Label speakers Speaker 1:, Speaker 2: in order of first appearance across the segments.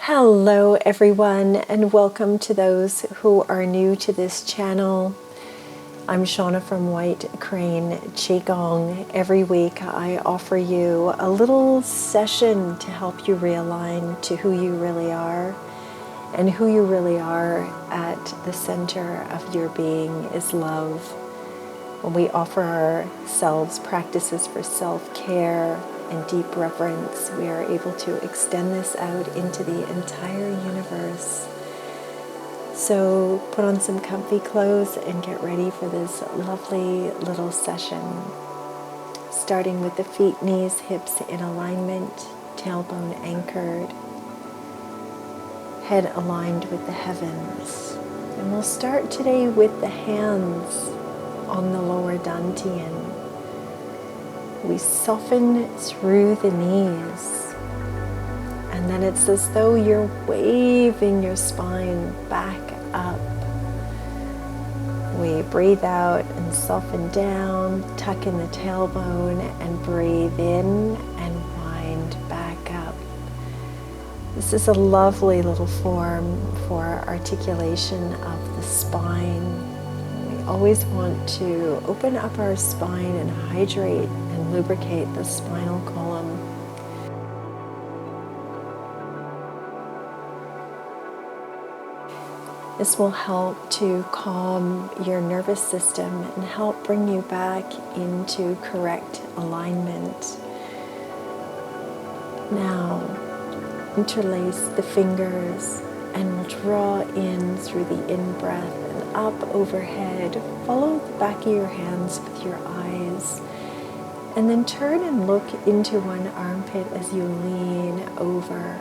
Speaker 1: Hello everyone, and welcome to those who are new to this channel. I'm Shauna from White Crane Qigong. Every week I offer you a little session to help you realign to who you really are. And who you really are at the center of your being is love. When we offer ourselves practices for self-care and deep reverence, we are able to extend this out into the entire universe. So put on some comfy clothes and get ready for this lovely little session. Starting with the feet, knees, hips in alignment, tailbone anchored, head aligned with the heavens. And we'll start today with the hands on the lower dantian. We soften through the knees, and then it's as though you're waving your spine back up. We breathe out and soften down, tuck in the tailbone, and breathe in and wind back up. This is a lovely little form for articulation of the spine. We always want to open up our spine and hydrate and lubricate the spinal column. This will help to calm your nervous system and help bring you back into correct alignment. Now, interlace the fingers and we'll draw in through the in-breath and up overhead. Follow the back of your hands with your eyes. And then turn and look into one armpit as you lean over.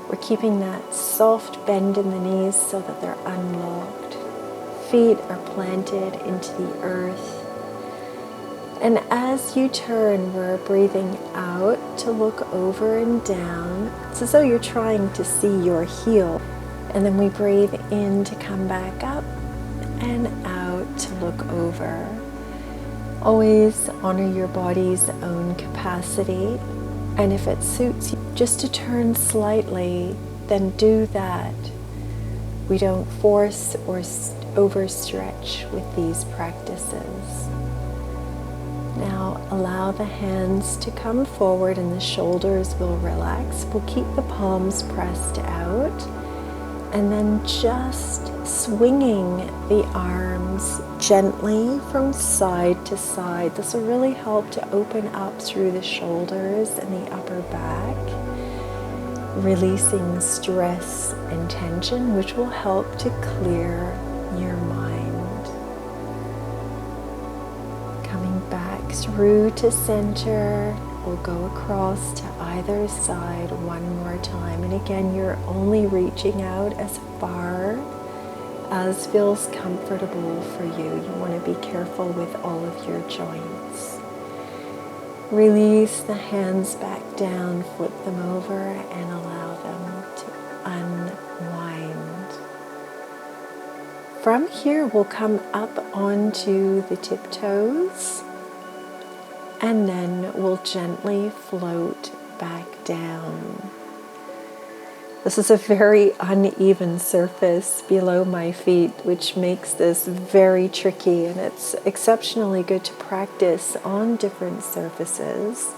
Speaker 1: We're keeping that soft bend in the knees so that they're unlocked. Feet are planted into the earth. And as you turn, we're breathing out to look over and down. It's as though you're trying to see your heel. And then we breathe in to come back up and out to look over. Always honor your body's own capacity. And if it suits you just to turn slightly, then do that. We don't force or overstretch with these practices. Now allow the hands to come forward and the shoulders will relax. We'll keep the palms pressed out and then just swinging the arms gently from side to side. This will really help to open up through the shoulders and the upper back, releasing stress and tension, which will help to clear your mind. Back through to center. We'll go across to either side one more time. And again, you're only reaching out as far as feels comfortable for you. You want to be careful with all of your joints. Release the hands back down, flip them over, and allow them to unwind. From here, we'll come up onto the tiptoes. And then we'll gently float back down. This is a very uneven surface below my feet, which makes this very tricky, and it's exceptionally good to practice on different surfaces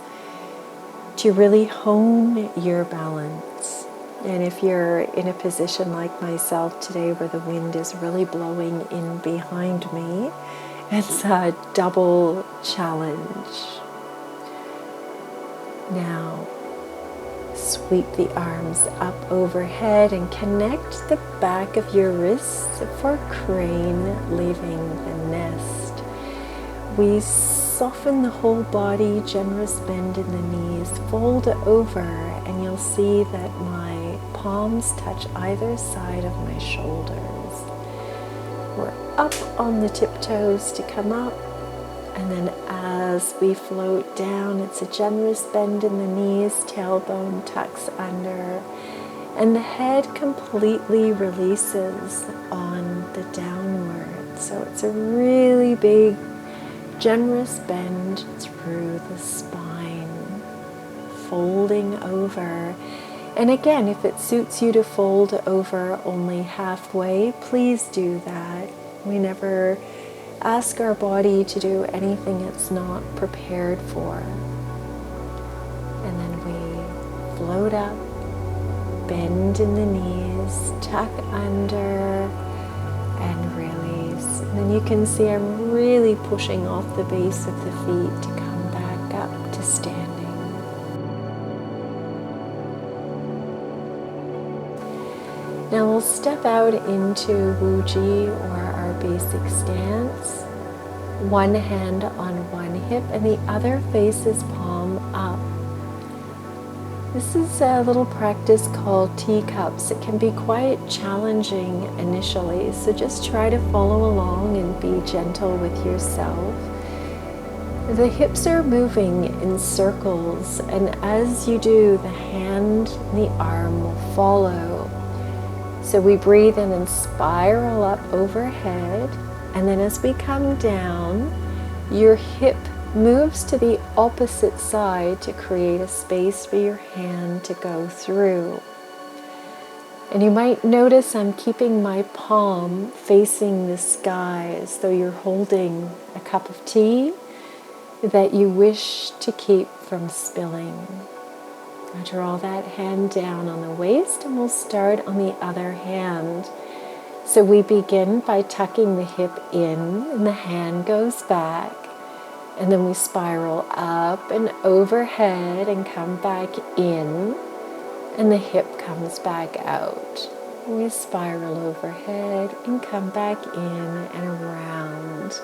Speaker 1: to really hone your balance. And if you're in a position like myself today where the wind is really blowing in behind me, it's a double challenge. Now, sweep the arms up overhead and connect the back of your wrists for crane, leaving the nest. We soften the whole body, generous bend in the knees, fold over, and you'll see that my palms touch either side of my shoulders. We're up on the tiptoes to come up, and then as we float down, it's a generous bend in the knees, tailbone tucks under, and the head completely releases on the downward. So it's a really big, generous bend through the spine, folding over. And again, if it suits you to fold over only halfway, please do that. We never ask our body to do anything it's not prepared for. And then we float up, bend in the knees, tuck under, and release. And then you can see I'm really pushing off the base of the feet to come back up to standing. Now we'll step out into Wuji, or our basic stance. One hand on one hip and the other faces palm up. This is a little practice called teacups. It can be quite challenging initially, so just try to follow along and be gentle with yourself. The hips are moving in circles, and as you do, the hand and the arm will follow. So we breathe in and spiral up overhead, and then as we come down, your hip moves to the opposite side to create a space for your hand to go through. And you might notice I'm keeping my palm facing the sky as though you're holding a cup of tea that you wish to keep from spilling. Now draw that hand down on the waist, and we'll start on the other hand. So we begin by tucking the hip in, and the hand goes back, and then we spiral up and overhead and come back in, and the hip comes back out. We spiral overhead and come back in and around.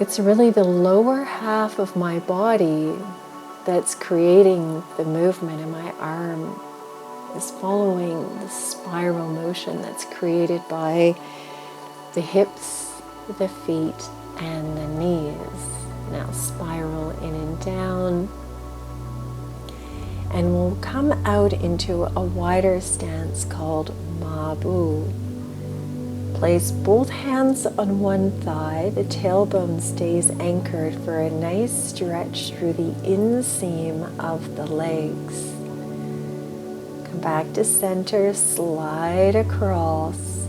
Speaker 1: It's really the lower half of my body that's creating the movement, in my arm is following the spiral motion that's created by the hips, the feet, and the knees. Now spiral in and down, and we'll come out into a wider stance called Mabu. Place both hands on one thigh. The tailbone stays anchored for a nice stretch through the inseam of the legs. Come back to center, slide across.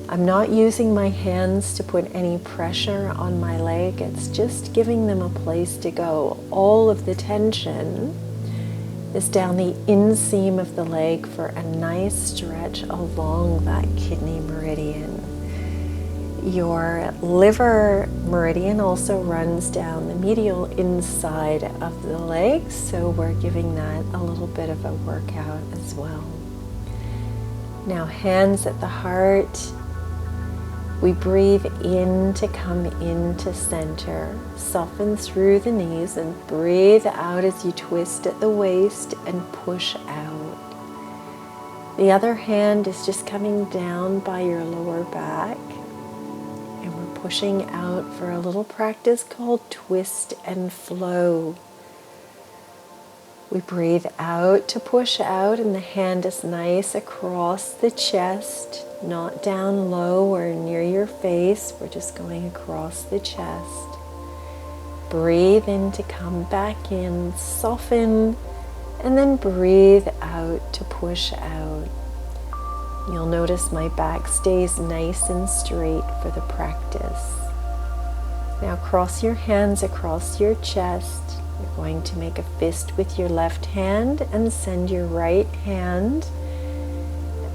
Speaker 1: I'm not using my hands to put any pressure on my leg. It's just giving them a place to go. All of the tension is down the inseam of the leg for a nice stretch along that kidney meridian. Your liver meridian also runs down the medial inside of the leg, so we're giving that a little bit of a workout as well. Now hands at the heart. We breathe in to come into center. Soften through the knees and breathe out as you twist at the waist and push out. The other hand is just coming down by your lower back. And we're pushing out for a little practice called twist and flow. We breathe out to push out, and the hand is nice across the chest, not down low or near your face. We're just going across the chest. Breathe in to come back in, soften, and then breathe out to push out. You'll notice my back stays nice and straight for the practice. Now cross your hands across your chest. You're going to make a fist with your left hand and send your right hand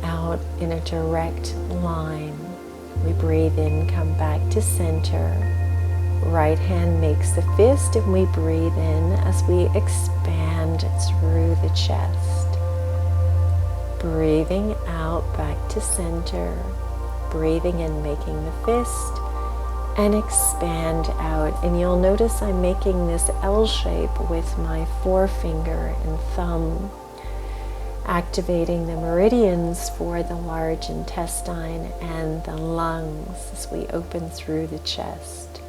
Speaker 1: out in a direct line. We breathe in, come back to center. Right hand makes the fist, and we breathe in as we expand through the chest. Breathing out back to center. Breathing in, making the fist, and expand out. And you'll notice I'm making this L shape with my forefinger and thumb, activating the meridians for the large intestine and the lungs as we open through the chest.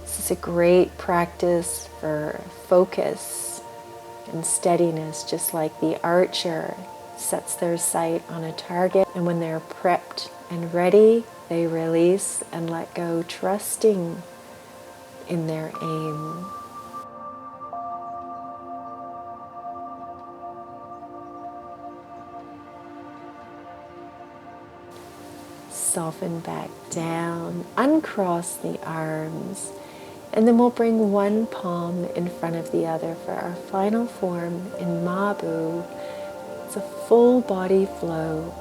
Speaker 1: This is a great practice for focus and steadiness, just like the archer sets their sight on a target, and when they're prepped and ready, they release and let go, trusting in their aim. soften back down, uncross the arms, and then we'll bring one palm in front of the other for our final form in Mabu. It's a full body flow,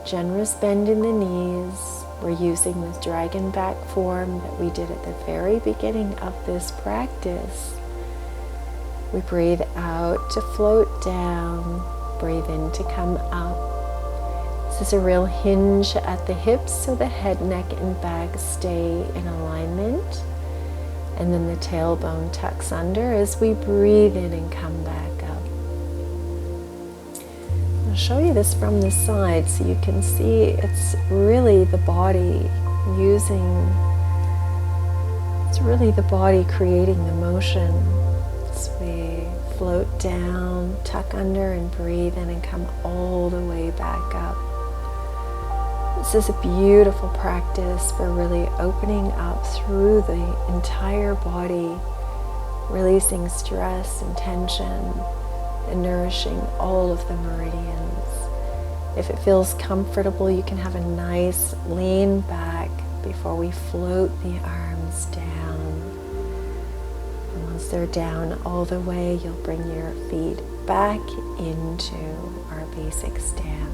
Speaker 1: generous bend in the knees. We're using the dragon back form that we did at the very beginning of this practice. We breathe out to float down, breathe in to come up. This is a real hinge at the hips, so the head, neck, and back stay in alignment. And then the tailbone tucks under as we breathe in and come back up. I'll show you this from the side so you can see it's really the body creating the motion. As we float down, tuck under, and breathe in and come all the way back up. This is a beautiful practice for really opening up through the entire body, releasing stress and tension, and nourishing all of the meridians. If it feels comfortable, you can have a nice lean back before we float the arms down. And once they're down all the way, you'll bring your feet back into our basic stance.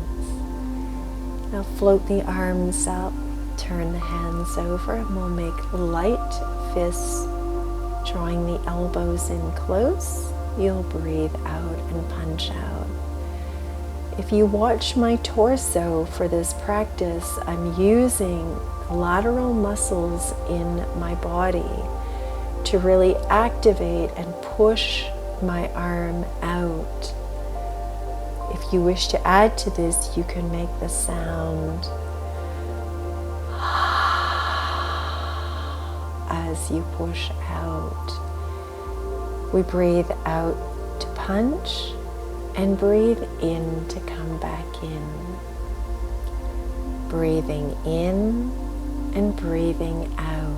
Speaker 1: Now float the arms up, turn the hands over, and we'll make light fists, drawing the elbows in close. You'll breathe out and punch out. If you watch my torso for this practice, I'm using lateral muscles in my body to really activate and push my arm out. If you wish to add to this, you can make the sound as you push out. We breathe out to punch and breathe in to come back in. Breathing in and breathing out.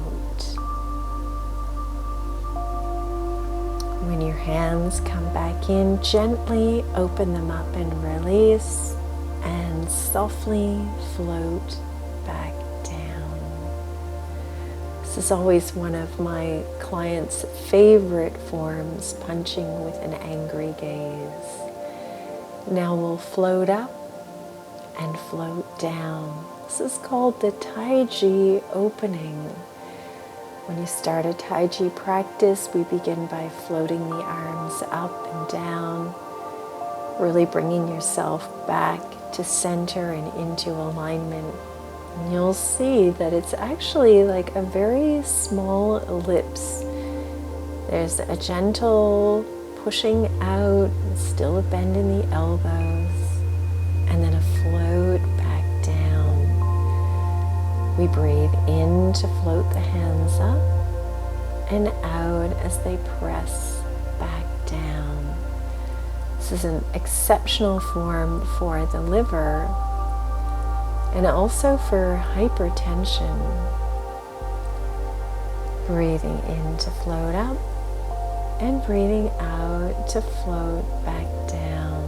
Speaker 1: When your hands come back in, gently open them up and release, and softly float back down. This is always one of my clients' favorite forms, punching with an angry gaze. Now we'll float up and float down. This is called the Tai Chi opening. When you start a Tai Chi practice, we begin by floating the arms up and down, really bringing yourself back to center and into alignment. And you'll see that it's actually like a very small ellipse. There's a gentle pushing out, still a bend in the elbows, and then a float back down. We breathe in to float the hands up and out as they press back down. This is an exceptional form for the liver and also for hypertension. Breathing in to float up and breathing out to float back down.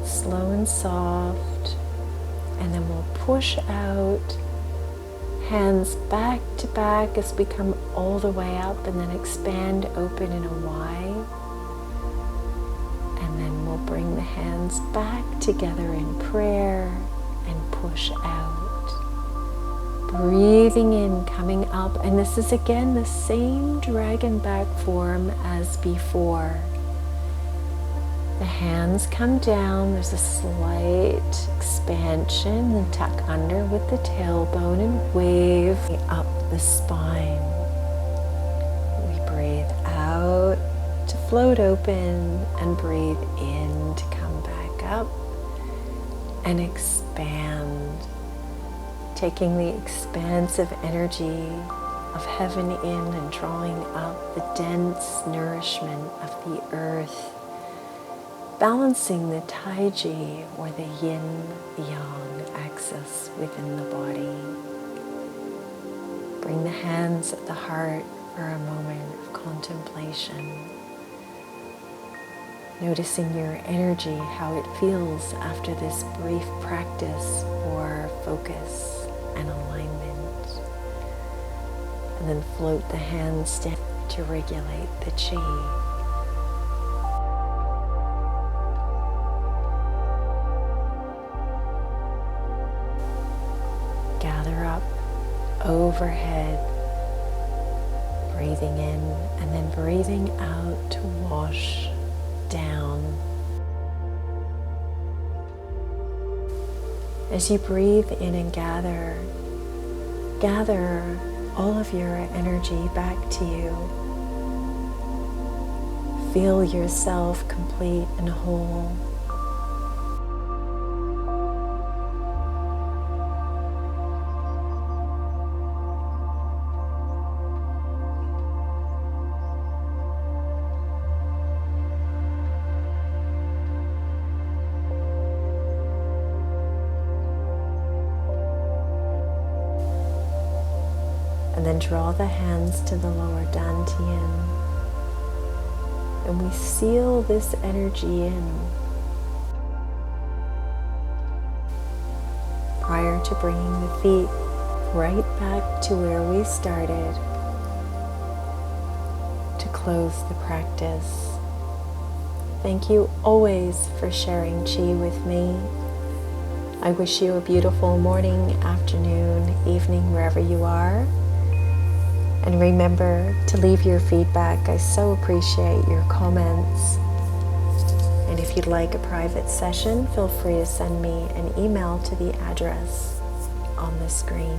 Speaker 1: Slow and soft. And then we'll push out, hands back to back as we come all the way up, and then expand open in a Y. And then we'll bring the hands back together in prayer and push out. Breathing in, coming up, and this is again the same dragon back form as before. The hands come down, there's a slight expansion, and tuck under with the tailbone and wave up the spine. We breathe out to float open and breathe in to come back up and expand, taking the expansive energy of heaven in and drawing up the dense nourishment of the earth, balancing the Tai Chi, or the yin-yang axis within the body. Bring the hands at the heart for a moment of contemplation. Noticing your energy, how it feels after this brief practice for focus and alignment. And then float the hands down to regulate the Qi. Gather up overhead, breathing in and then breathing out to wash down. As you breathe in and gather all of your energy back to you. Feel yourself complete and whole. And then draw the hands to the lower dantian. And we seal this energy in. Prior to bringing the feet right back to where we started, to close the practice. Thank you always for sharing Qi with me. I wish you a beautiful morning, afternoon, evening, wherever you are. And remember to leave your feedback. I so appreciate your comments. And if you'd like a private session, feel free to send me an email to the address on the screen.